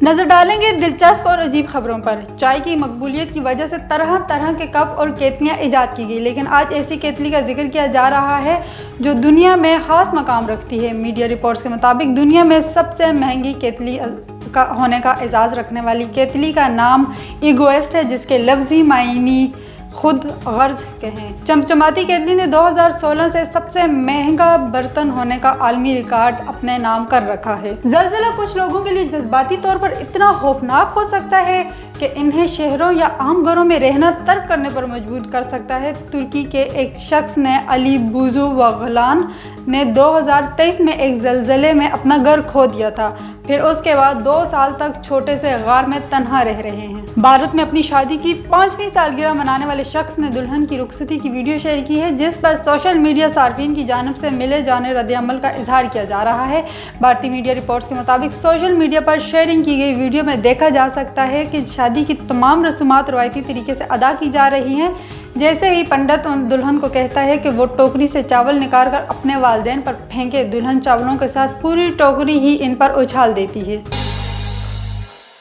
नजर डालेंगे दिलचस्प और अजीब खबरों पर। चाय की मकबूलियत की वजह से तरह तरह के कप और केतलियां ईजाद की गई, लेकिन आज ऐसी केतली का जिक्र किया जा रहा है जो दुनिया में खास मकाम रखती है। मीडिया रिपोर्ट्स के मुताबिक दुनिया में सबसे महंगी केतली होने का एजाज़ रखने वाली केतली का नाम इगोएस्ट है, जिसके लफ्ज़ी मायनी खुद गर्ज के हैं। चमचमाती केतली ने 2016 से सबसे महंगा बर्तन होने का आलमी रिकॉर्ड अपने नाम कर रखा है। ज़लज़ला कुछ लोगों के लिए जज्बाती तौर पर इतना खौफनाक हो सकता है कि इन्हें शहरों या आम घरों में रहना तर्क करने पर मजबूर कर सकता है। तुर्की के एक शख्स ने अली बुजुवगलान ने 2023 में एक ज़लज़ले में अपना घर खो दिया था। फिर उसके बाद 2 साल तक छोटे से गार में तन्हा रह रहे हैं। भारत में अपनी शादी की 5वीं सालगिरह मनाने वाले शख्स ने दुल्हन की रुखसती की वीडियो शेयर की है, जिस पर सोशल मीडिया सार्फिन की जानिब से मिले जाने रद्द-ए-अमल का इजहार किया जा रहा है। भारतीय मीडिया रिपोर्ट्स के मुताबिक सोशल मीडिया पर शेयरिंग की गई वीडियो में देखा जा सकता है कि शादी की तमाम रस्मात रवायती तरीके से अदा की जा रही हैं। जैसे ही पंडित दुल्हन को कहता है कि वो टोकरी से चावल निकाल कर अपने वालिदैन पर फेंके, दुल्हन चावलों के साथ पूरी टोकरी ही इन पर उछाल देती है।